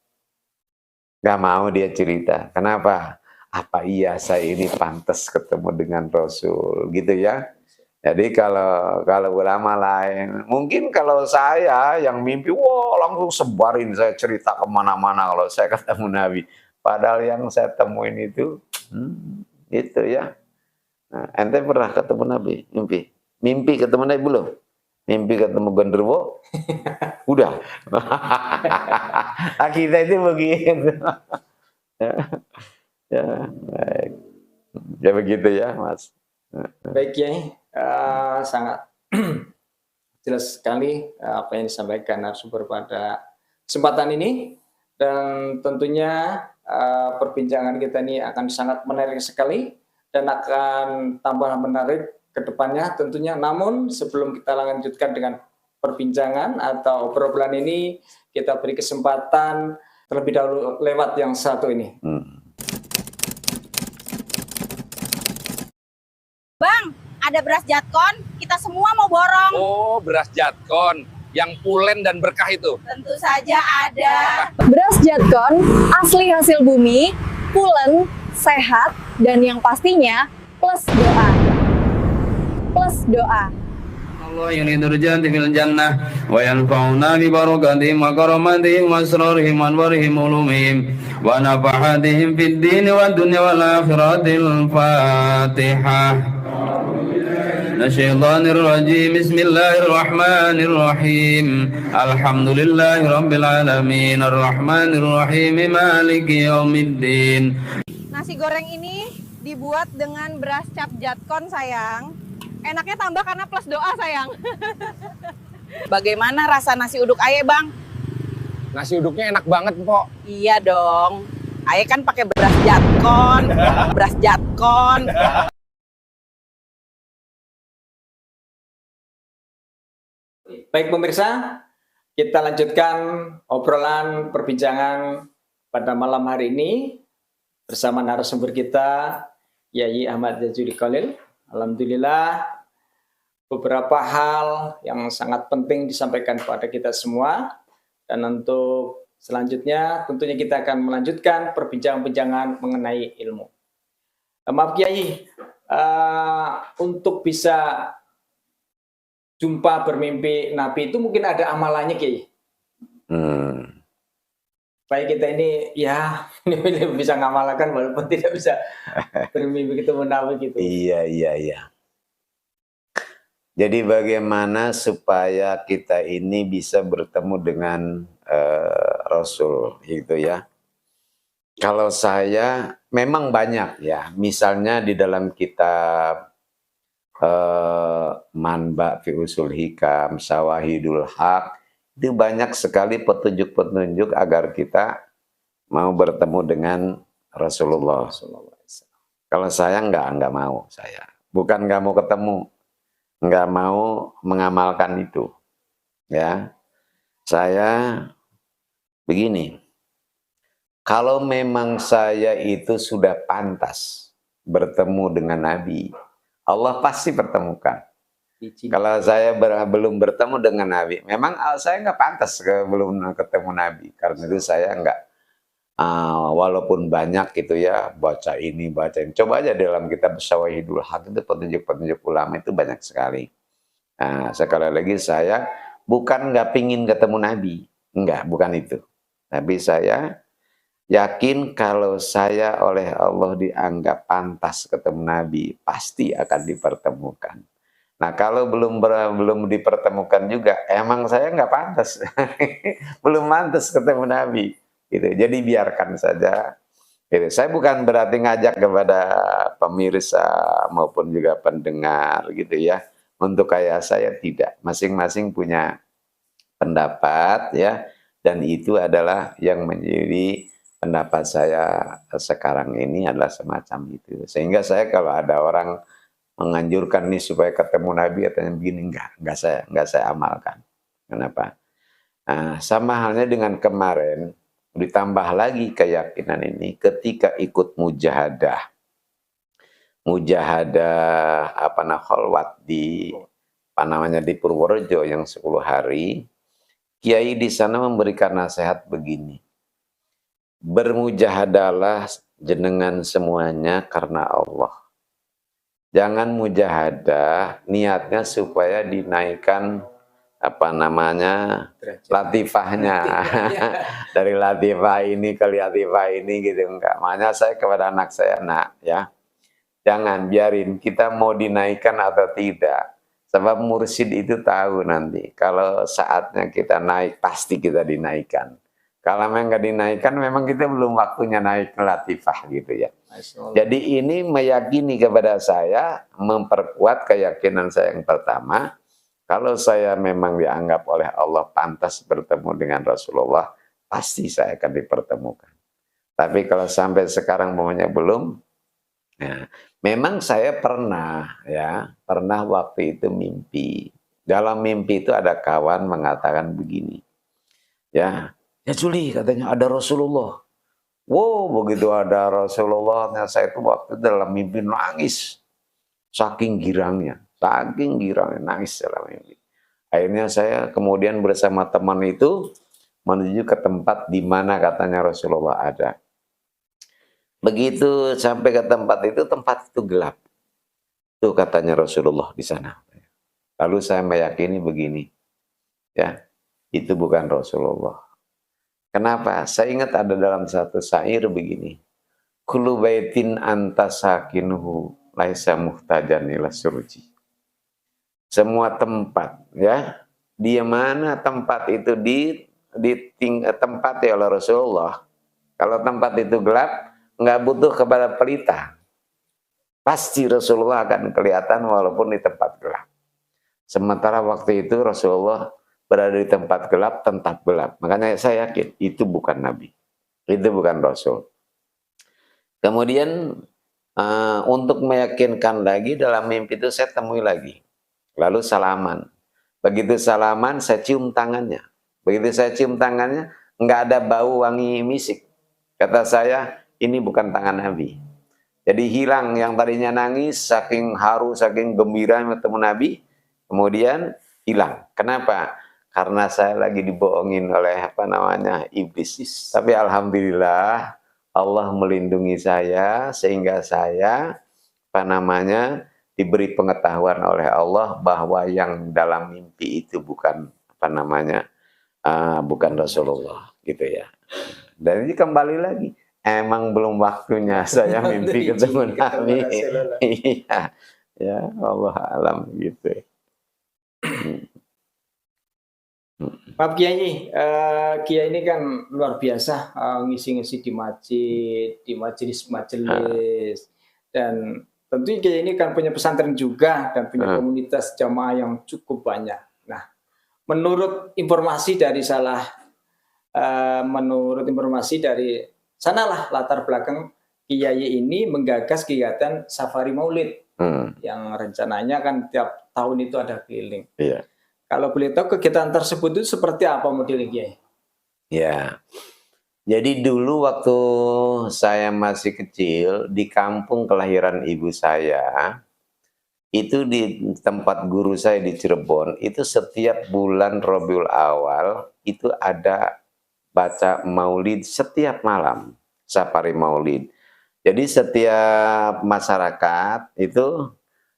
nggak mau dia cerita. Kenapa? Apa iya saya ini pantas ketemu dengan Rasul gitu ya. Jadi kalau ulama lain, mungkin kalau saya yang mimpi, wah langsung sebarin saya cerita kemana-mana kalau saya ketemu Nabi. Padahal yang saya temuin itu, gitu ya. Nah, ente pernah ketemu Nabi? Mimpi ketemu Nabi belum? Mimpi ketemu genderuwo? Udah. Nah, kita itu begitu. Ya, baik. Ya begitu ya, Mas. Baik Kiai, sangat jelas sekali apa yang disampaikan narasumber pada kesempatan ini, dan tentunya perbincangan kita ini akan sangat menarik sekali dan akan tambah menarik ke depannya tentunya. Namun sebelum kita lanjutkan dengan perbincangan atau obrolan ini, kita beri kesempatan terlebih dahulu lewat yang satu ini. Bang, ada beras Jatkon, kita semua mau borong. Oh, beras Jatkon yang pulen dan berkah itu. Tentu saja ada. Beras Jatkon asli hasil bumi, pulen, sehat, dan yang pastinya plus doa. Plus doa. Allah yuridu janti fil jannah wa yanfa'una bi barakatihim wa karamatihim wa asrarihim wa anwarihim ulumihim wa nafahatihim fid din wa dunya wal akhiratil Fatihah. Nasyaitanir rajim. Bismillahirrahmanirrahim. Alhamdulillahi rabbil alamin arrahmanir rahim maliki yaumiddin. Nasi goreng ini dibuat dengan beras cap Jatkon, sayang. Enaknya tambah karena plus doa, sayang. Bagaimana rasa nasi uduk Aye, Bang? Nasi uduknya enak banget, Pok. Iya dong. Aye kan pakai beras Jatkon. Beras Jatkon. Baik pemirsa, kita lanjutkan obrolan perbincangan pada malam hari ini bersama narasumber kita, Yai Ahmad Jazuli Khalil. Alhamdulillah, beberapa hal yang sangat penting disampaikan kepada kita semua. Dan untuk selanjutnya tentunya kita akan melanjutkan perbincangan mengenai ilmu. Maaf Kiai, untuk bisa jumpa bermimpi Nabi itu mungkin ada amalannya Kiai. Supaya kita ini ya bisa ngamalkan walaupun tidak bisa bermimpi ketemu Nabi gitu. Iya. Jadi bagaimana supaya kita ini bisa bertemu dengan Rasul gitu ya. Kalau saya memang banyak ya, misalnya di dalam kitab Manba fi Usul Hikam, Sawahidul Haq, itu banyak sekali petunjuk-petunjuk agar kita mau bertemu dengan Rasulullah. Kalau saya nggak mau, saya bukan nggak mau ketemu, nggak mau mengamalkan itu, ya. Saya begini, kalau memang saya itu sudah pantas bertemu dengan Nabi, Allah pasti pertemukan. Kalau saya belum bertemu dengan Nabi, memang saya nggak pantas belum ketemu Nabi. Karena itu saya nggak, walaupun banyak gitu ya, baca ini, baca ini. Coba aja dalam kitab Syawahidul Haq itu petunjuk-petunjuk ulama itu banyak sekali. Nah, sekali lagi saya bukan nggak pingin ketemu Nabi. Enggak, bukan itu. Tapi saya yakin kalau saya oleh Allah dianggap pantas ketemu Nabi, pasti akan dipertemukan. Nah, kalau belum dipertemukan juga, emang saya nggak pantas, belum pantas ketemu Nabi. Gitu. Jadi biarkan saja. Gitu. Saya bukan berarti ngajak kepada pemirsa maupun juga pendengar, gitu ya. Untuk kayak saya tidak. Masing-masing punya pendapat, ya. Dan itu adalah yang menjadi pendapat saya sekarang ini adalah semacam itu. Sehingga saya kalau ada orang menganjurkan nih supaya ketemu Nabi katanya begini, enggak saya amalkan. Kenapa? Nah, sama halnya dengan kemarin, ditambah lagi keyakinan ini ketika ikut mujahadah kholwat di di Purworejo yang 10 hari. Kiai di sana memberikan nasihat begini, bermujahadalah jenengan semuanya karena Allah. Jangan mujahadah niatnya supaya dinaikkan latifahnya. Dari latifah ini ke latifah ini gitu, enggak. Makanya saya kepada anak saya, nak ya, jangan biarin kita mau dinaikkan atau tidak. Sebab mursyid itu tahu nanti kalau saatnya kita naik pasti kita dinaikkan. Kalau memang nggak dinaikkan, memang kita belum waktunya naik ke latifah gitu ya. Jadi ini meyakini kepada saya, memperkuat keyakinan saya yang pertama. Kalau saya memang dianggap oleh Allah pantas bertemu dengan Rasulullah, pasti saya akan dipertemukan. Tapi kalau sampai sekarang maunya belum, nah, memang saya pernah waktu itu mimpi. Dalam mimpi itu ada kawan mengatakan begini, ya Juli katanya ada Rasulullah. Wow, begitu ada Rasulullah, saya itu waktu dalam mimpi nangis, saking girangnya nangis dalam mimpi. Akhirnya saya kemudian bersama teman itu menuju ke tempat di mana katanya Rasulullah ada. Begitu sampai ke tempat itu gelap. Itu katanya Rasulullah di sana. Lalu saya meyakini begini, ya, itu bukan Rasulullah. Kenapa? Saya ingat ada dalam satu syair begini, kullu baitin anta sakinuhu laisa muhtajan ila surji. Semua tempat, ya, di mana tempat itu ditempati oleh Rasulullah. Kalau tempat itu gelap, nggak butuh kepada pelita. Pasti Rasulullah akan kelihatan walaupun di tempat gelap. Sementara waktu itu Rasulullah berada di tempat gelap, tetap gelap. Makanya saya yakin itu bukan Nabi. Itu bukan Rasul. Kemudian untuk meyakinkan lagi dalam mimpi itu saya temui lagi. Lalu salaman. Begitu salaman saya cium tangannya. Begitu saya cium tangannya, nggak ada bau wangi misik. Kata saya, ini bukan tangan Nabi. Jadi hilang yang tadinya nangis, saking haru, saking gembira bertemu Nabi, kemudian hilang. Kenapa? Karena saya lagi dibohongin oleh iblis. Tapi alhamdulillah Allah melindungi saya sehingga saya diberi pengetahuan oleh Allah bahwa yang dalam mimpi itu bukan bukan Rasulullah gitu ya. Dan ini kembali lagi, emang belum waktunya saya mimpi ketemu Nabi. Iya, ya Allah alam gitu. Pak Kiai, Kiai ini kan luar biasa ngisi-ngisi di masjid, di majelis-majelis, dan tentu Kiai ini kan punya pesantren juga dan punya komunitas jamaah yang cukup banyak. Nah, menurut informasi dari sanalah latar belakang Kiai ini menggagas kegiatan Safari Maulid yang rencananya kan tiap tahun itu ada keliling. Iya. Kalau boleh tahu kegiatan tersebut itu seperti apa modelnya, Kiai? Ya, jadi dulu waktu saya masih kecil di kampung kelahiran ibu saya, itu di tempat guru saya di Cirebon, itu setiap bulan Rabiul Awal itu ada baca maulid setiap malam, safari maulid. Jadi setiap masyarakat itu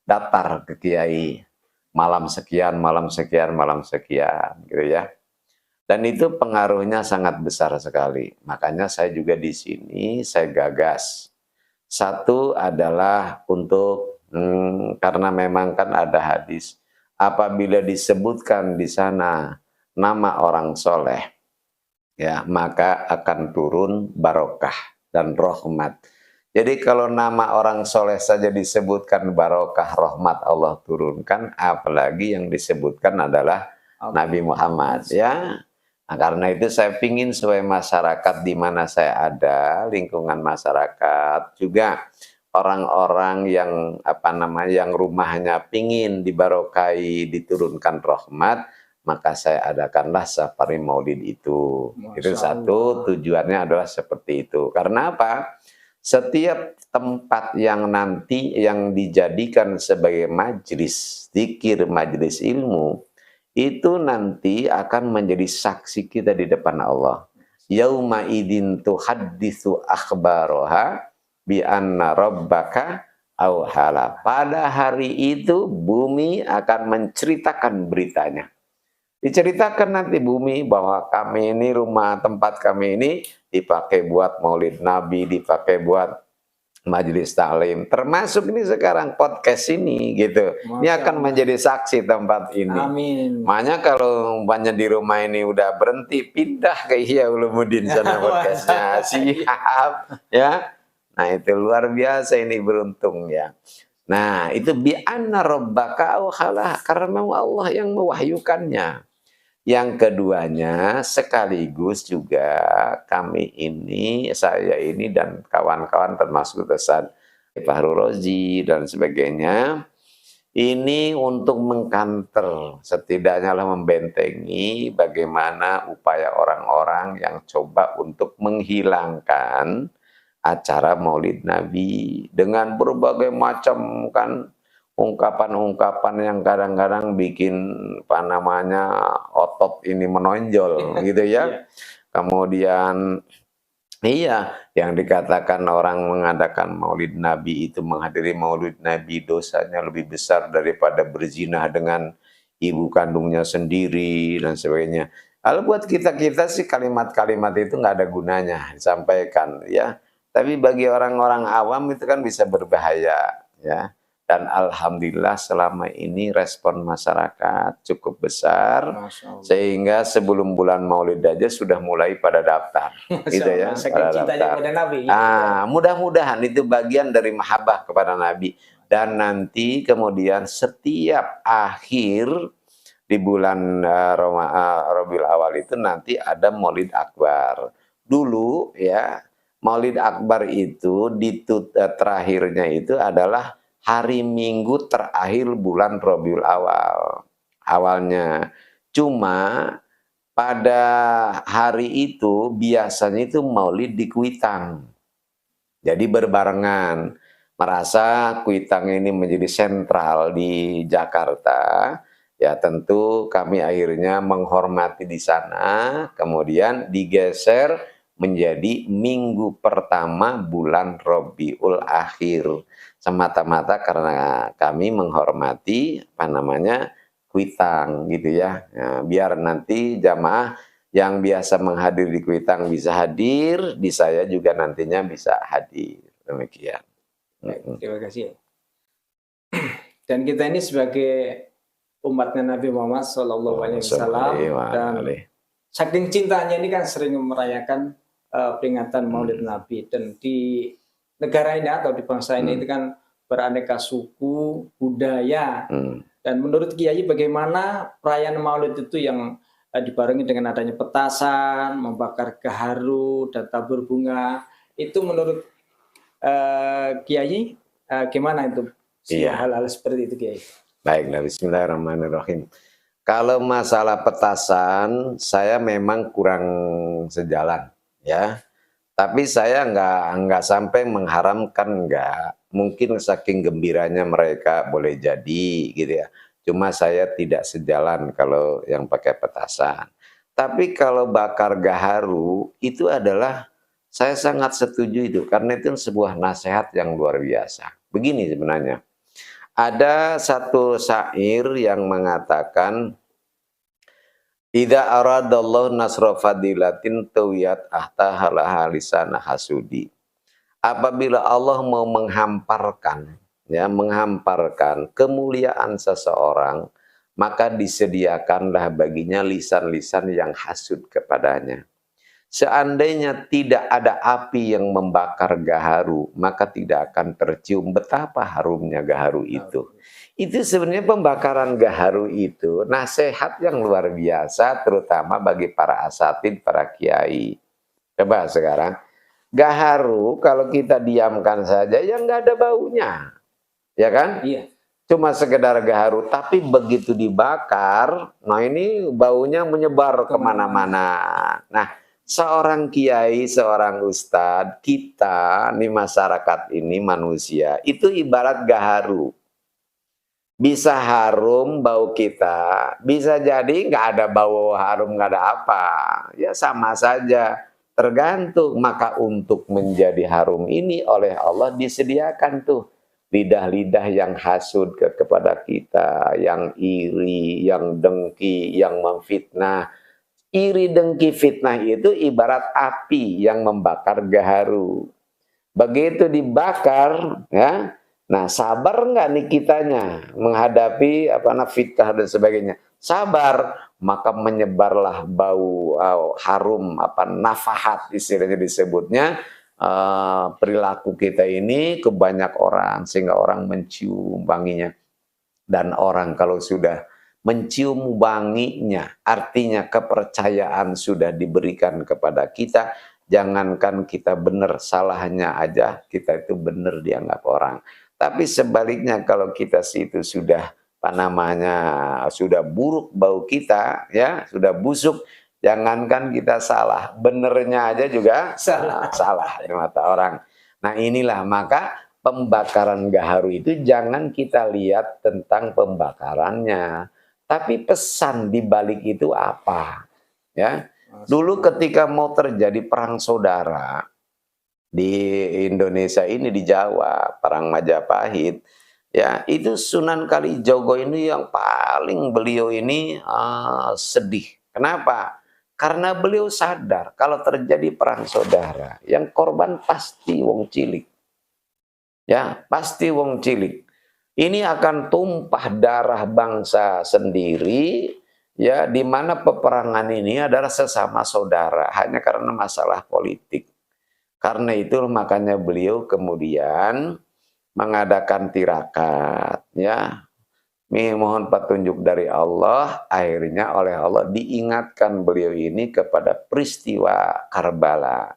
daftar ke kiai, malam sekian, malam sekian, malam sekian, gitu ya. Dan itu pengaruhnya sangat besar sekali. Makanya saya juga di sini saya gagas. Satu adalah untuk karena memang kan ada hadis, apabila disebutkan di sana nama orang soleh, ya maka akan turun barokah dan rahmat. Jadi kalau nama orang soleh saja disebutkan barokah rahmat Allah turunkan, apalagi yang disebutkan adalah Nabi Muhammad, ya. Nah, karena itu saya pingin supaya masyarakat di mana saya ada, lingkungan masyarakat juga orang-orang yang yang rumahnya pingin dibarokai, diturunkan rahmat, maka saya adakanlah safari maulid itu. Itu satu, tujuannya adalah seperti itu. Karena apa? Setiap tempat yang nanti yang dijadikan sebagai majlis zikir, majlis ilmu, itu nanti akan menjadi saksi kita di depan Allah. Yauma idin tuhadditsu akhbaroha bi anna rabbaka auhala. Pada hari itu bumi akan menceritakan beritanya. Diceritakan nanti bumi bahwa kami ini, rumah tempat kami ini dipakai buat maulid Nabi, dipakai buat majelis taklim, termasuk ini sekarang podcast ini gitu. Ini akan menjadi saksi tempat ini. Amin. Makanya kalau umpamanya di rumah ini udah berhenti, pindah ke Ihya Ulumuddin sana podcastnya. Siap ya. Nah itu luar biasa, ini beruntung ya. Nah itu bi anna rabbaka auhala, karena memang Allah yang mewahyukannya. Yang keduanya sekaligus juga kami ini, saya ini dan kawan-kawan termasuk Ustaz Fahru Rozi dan sebagainya, ini untuk mengkanter, setidaknya lah membentengi bagaimana upaya orang-orang yang coba untuk menghilangkan acara Maulid Nabi dengan berbagai macam kan ungkapan-ungkapan yang kadang-kadang bikin otot ini menonjol gitu ya. Kemudian yang dikatakan orang mengadakan Maulid Nabi itu, menghadiri Maulid Nabi dosanya lebih besar daripada berzina dengan ibu kandungnya sendiri dan sebagainya. Kalau buat kita-kita sih kalimat-kalimat itu nggak ada gunanya disampaikan ya. Tapi bagi orang-orang awam itu kan bisa berbahaya ya. Dan alhamdulillah selama ini respon masyarakat cukup besar, sehingga sebelum bulan Maulid aja sudah mulai pada daftar, gitu ya. Pada daftar. Mudah-mudahan itu bagian dari mahabbah kepada Nabi. Dan nanti kemudian setiap akhir di bulan Rabiul Awal itu nanti ada Maulid Akbar. Dulu ya, Maulid Akbar itu terakhirnya itu adalah hari Minggu terakhir bulan Rabiul Awal. Awalnya. Cuma pada hari itu biasanya itu maulid di Kuitang. Jadi berbarengan. Merasa Kuitang ini menjadi sentral di Jakarta. Ya tentu kami akhirnya menghormati di sana. Kemudian digeser menjadi minggu pertama bulan Rabiul Akhir. Semata-mata karena kami menghormati Kuitang gitu ya. Nah, biar nanti jamaah yang biasa menghadiri di Kuitang bisa hadir, di saya juga nantinya bisa hadir. Demikian. Baik, terima kasih. Dan kita ini sebagai umatnya Nabi Muhammad SAW dan saking cintanya ini kan sering merayakan peringatan Maulid Nabi, dan di negara ini atau di bangsa ini itu kan beraneka suku, budaya, dan menurut Kiai bagaimana perayaan Maulid itu yang dibarengi dengan adanya petasan, membakar gaharu dan tabur bunga, itu menurut Kiai gimana itu? Hal-hal seperti itu Kiai. Baiklah, bismillahirrahmanirrahim. Kalau masalah petasan saya memang kurang sejalan ya. Tapi saya nggak sampai mengharamkan, nggak. mungkin saking gembiranya mereka boleh jadi gitu ya. Cuma saya tidak sejalan kalau yang pakai petasan. Tapi kalau bakar gaharu itu adalah saya sangat setuju itu karena itu sebuah nasihat yang luar biasa. Begini sebenarnya. Ada satu syair yang mengatakan Idza aradallahu nasra fadilatin tawiyat ahtahala lisana hasudi. Apabila Allah mau menghamparkan kemuliaan seseorang, maka disediakanlah baginya lisan-lisan yang hasud kepadanya. Seandainya tidak ada api yang membakar gaharu, maka tidak akan tercium betapa harumnya gaharu itu. Itu sebenarnya pembakaran gaharu itu nasihat yang luar biasa, terutama bagi para asatid, para kiai. Coba sekarang, gaharu kalau kita diamkan saja, ya nggak ada baunya, ya kan? Iya. Cuma sekedar gaharu, tapi begitu dibakar, nah ini baunya menyebar kemana-mana. Nah, seorang kiai, seorang ustadz, kita di masyarakat ini manusia, itu ibarat gaharu. Bisa harum bau kita, bisa jadi nggak ada bau harum, nggak ada apa. Ya sama saja, tergantung. Maka untuk menjadi harum ini oleh Allah disediakan tuh lidah-lidah yang hasud kepada kita, yang iri, yang dengki, yang memfitnah. Iri, dengki, fitnah itu ibarat api yang membakar gaharu. Begitu dibakar, ya. Nah, sabar nggak nih kitanya menghadapi fitnah dan sebagainya? Sabar, maka menyebarlah bau harum, nafahat istilahnya disebutnya, perilaku kita ini ke banyak orang sehingga orang mencium wanginya. Dan orang kalau sudah mencium wanginya, artinya kepercayaan sudah diberikan kepada kita. Jangankan kita benar, salahnya aja kita itu benar dianggap orang. Tapi sebaliknya kalau kita itu sudah sudah buruk bau kita, ya sudah busuk, jangankan kita salah, benernya aja juga salah di mata orang. Nah inilah maka pembakaran gaharu itu jangan kita lihat tentang pembakarannya, tapi pesan di balik itu apa, ya. Dulu ketika mau terjadi perang saudara di Indonesia ini, di Jawa, perang Majapahit, ya itu Sunan Kalijogo ini yang paling beliau ini sedih. Kenapa? Karena beliau sadar kalau terjadi perang saudara, yang korban pasti wong cilik. Ya, pasti wong cilik. Ini akan tumpah darah bangsa sendiri, ya, di mana peperangan ini adalah sesama saudara hanya karena masalah politik. Karena itu makanya beliau kemudian mengadakan tirakat, ya. Mohon petunjuk dari Allah, akhirnya oleh Allah diingatkan beliau ini kepada peristiwa Karbala.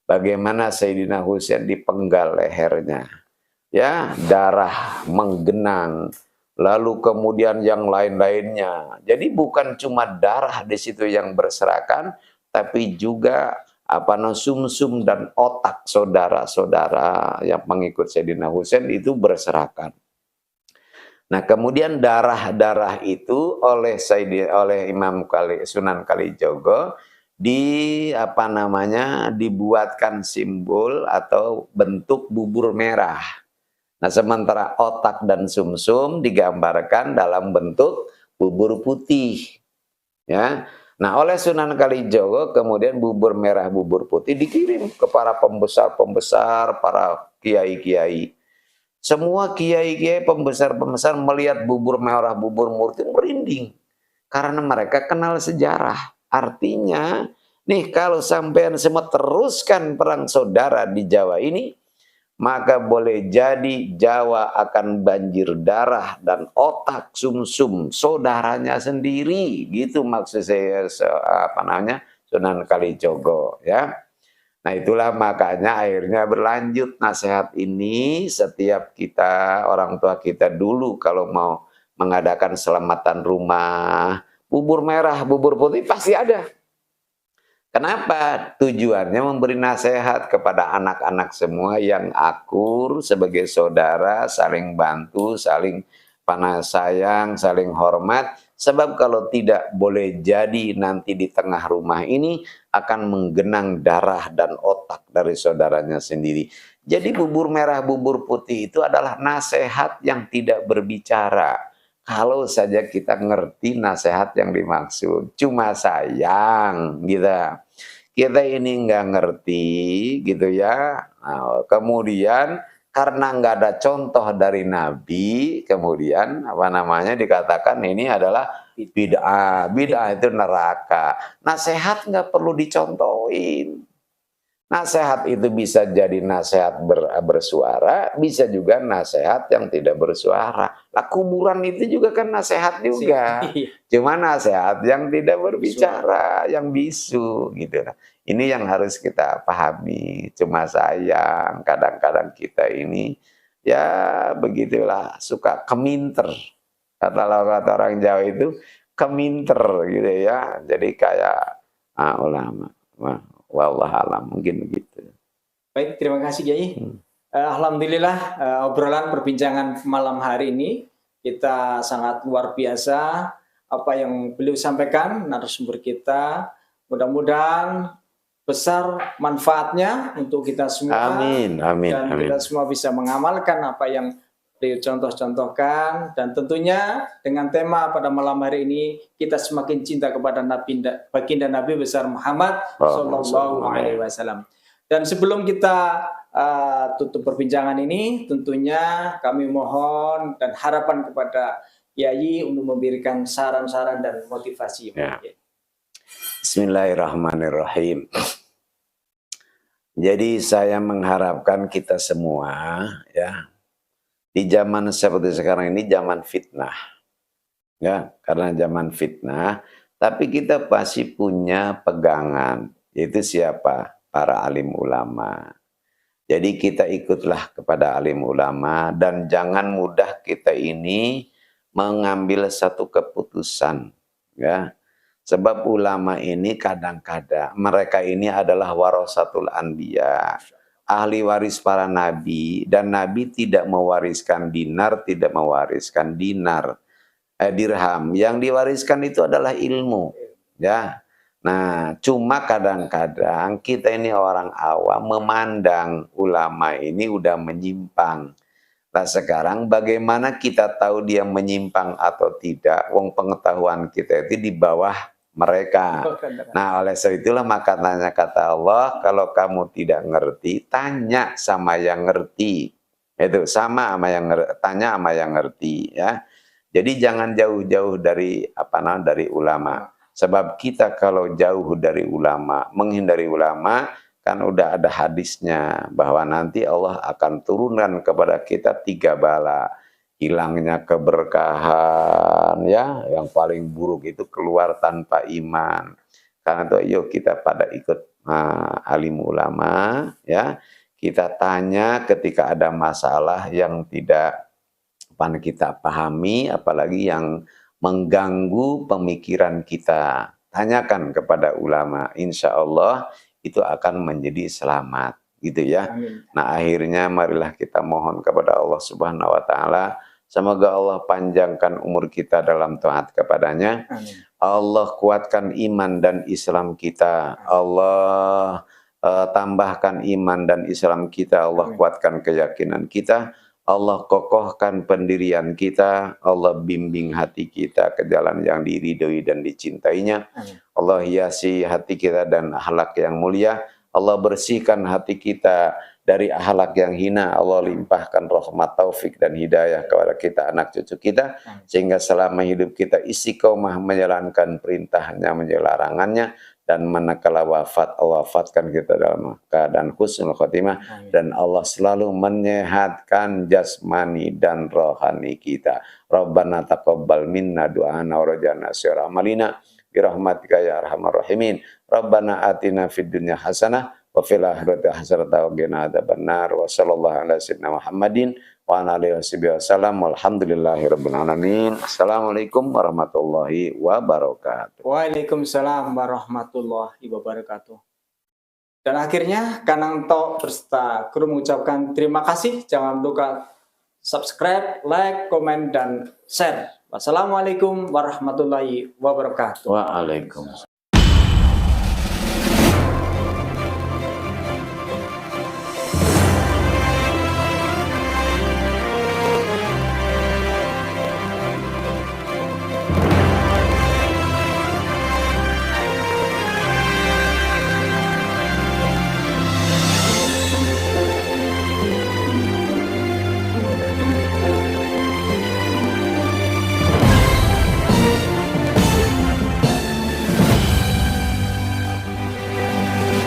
Bagaimana Sayyidina Husain dipenggal lehernya, ya, darah menggenang, lalu kemudian yang lain-lainnya. Jadi bukan cuma darah di situ yang berserakan, tapi juga sumsum dan otak saudara-saudara yang mengikut Sayyidina Husain itu berserakan. Nah, kemudian darah-darah itu oleh Imam Sunan Kalijogo dibuatkan simbol atau bentuk bubur merah. Nah, sementara otak dan sumsum digambarkan dalam bentuk bubur putih. Ya. Nah, oleh Sunan Kalijogo kemudian bubur merah, bubur putih dikirim ke para pembesar-pembesar, para kiai-kiai. Semua kiai-kiai, pembesar-pembesar melihat bubur merah, bubur putih merinding. Karena mereka kenal sejarah. Artinya, nih kalau sampean semua teruskan perang saudara di Jawa ini, maka boleh jadi Jawa akan banjir darah dan otak sumsum saudaranya sendiri, gitu maksud saya Sunan Kalijogo, ya. Nah itulah makanya akhirnya berlanjut nasihat ini setiap kita, orang tua kita dulu kalau mau mengadakan selamatan rumah, bubur merah, bubur putih pasti ada. Kenapa? Tujuannya memberi nasihat kepada anak-anak semua yang akur sebagai saudara, saling bantu, saling panah sayang, saling hormat. Sebab kalau tidak boleh jadi nanti di tengah rumah ini akan menggenang darah dan otak dari saudaranya sendiri. Jadi bubur merah, bubur putih itu adalah nasihat yang tidak berbicara. Kalau saja kita ngerti nasihat yang dimaksud. Cuma sayang kita ini nggak ngerti gitu ya. Nah, kemudian karena nggak ada contoh dari Nabi, kemudian dikatakan ini adalah bid'ah. Bid'ah itu neraka. Nasihat nggak perlu dicontohin. Nasihat itu bisa jadi nasihat bersuara, bisa juga nasihat yang tidak bersuara. Lah kuburan itu juga kan nasihat juga. Cuma nasihat yang tidak berbicara, yang bisu gitu. Ini yang harus kita pahami. Cuma sayang kadang-kadang kita ini ya begitulah suka keminter. Kata orang Jawa itu keminter gitu ya. Jadi kayak ulama. Wallahualam, mungkin begitu. Baik, terima kasih Kiai. Alhamdulillah obrolan perbincangan malam hari ini kita sangat luar biasa apa yang beliau sampaikan narasumber kita. Mudah-mudahan besar manfaatnya untuk kita semua. Amin, amin, dan amin. kita semua bisa mengamalkan apa yang beliau contoh-contohkan, dan tentunya dengan tema pada malam hari ini kita semakin cinta kepada baginda Nabi besar Muhammad Sallallahu Alaihi Wasallam. Dan sebelum kita tutup perbincangan ini, tentunya kami mohon dan harapan kepada Yai untuk memberikan saran-saran dan motivasi. Ya. Bismillahirrahmanirrahim. Jadi saya mengharapkan kita semua ya. Di zaman seperti sekarang ini zaman fitnah. Ya, karena zaman fitnah, tapi kita pasti punya pegangan, yaitu siapa? Para alim ulama. Jadi kita ikutlah kepada alim ulama dan jangan mudah kita ini mengambil satu keputusan, ya. Sebab ulama ini kadang-kadang mereka ini adalah warasatul anbiya. Ahli waris para nabi, dan nabi tidak mewariskan dinar, tidak mewariskan dirham. Yang diwariskan itu adalah ilmu, ya. Nah, cuma kadang-kadang kita ini orang awam memandang ulama ini udah menyimpang. Nah, sekarang bagaimana kita tahu dia menyimpang atau tidak? Wong pengetahuan kita itu di bawah mereka. Nah, oleh sebab itulah maka tanya kata Allah, kalau kamu tidak ngerti, tanya sama yang ngerti. Itu sama sama yang ngerti, tanya sama yang ngerti ya. Jadi jangan jauh-jauh dari dari ulama. Sebab kita kalau jauh dari ulama, menghindari ulama, kan udah ada hadisnya bahwa nanti Allah akan turunkan kepada kita 3 bala. Hilangnya keberkahan, ya, yang paling buruk itu keluar tanpa iman. Karena itu yuk kita pada ikut alim ulama, ya. Kita tanya ketika ada masalah yang tidak kita pahami, apalagi yang mengganggu pemikiran kita. Tanyakan kepada ulama, insya Allah itu akan menjadi selamat, gitu ya. Amin. Nah, akhirnya marilah kita mohon kepada Allah Subhanahu wa taala, semoga Allah panjangkan umur kita dalam taat kepadanya. Amin. Allah kuatkan iman dan Islam kita. Allah tambahkan iman dan Islam kita. Allah kuatkan keyakinan kita. Allah kokohkan pendirian kita. Allah bimbing hati kita ke jalan yang diridhoi dan dicintainya. Amin. Allah hiasi hati kita dan akhlak yang mulia. Allah bersihkan hati kita dari akhlak yang hina. Allah limpahkan rahmat, taufik dan hidayah kepada kita, anak cucu kita, sehingga selama hidup kita istiqomah menjalankan perintahnya, menjelarangannya, dan manakala wafat, Allah wafatkan kita dalam keadaan husnul khotimah. Dan Allah selalu menyehatkan jasmani dan rohani kita. Rabbana taqabbal minna du'ana wa rajana syara amalina birahmatika ya arhamar rahimin. Rabbana atina fid dunya hasanah wa fil akhirati hasanatan wa qina adzabannar. Wa sallallahu ala sayyidina Muhammadin wa ala alihi wasallam. Walhamdulillahirabbil alamin. Assalamualaikum warahmatullahi wabarakatuh. Waalaikumsalam warahmatullahi wabarakatuh. Dan akhirnya Kanang Tok berserta kru mengucapkan terima kasih. Jangan lupa subscribe, like, komen, dan share. Wassalamualaikum warahmatullahi wabarakatuh. Waalaikumsalam.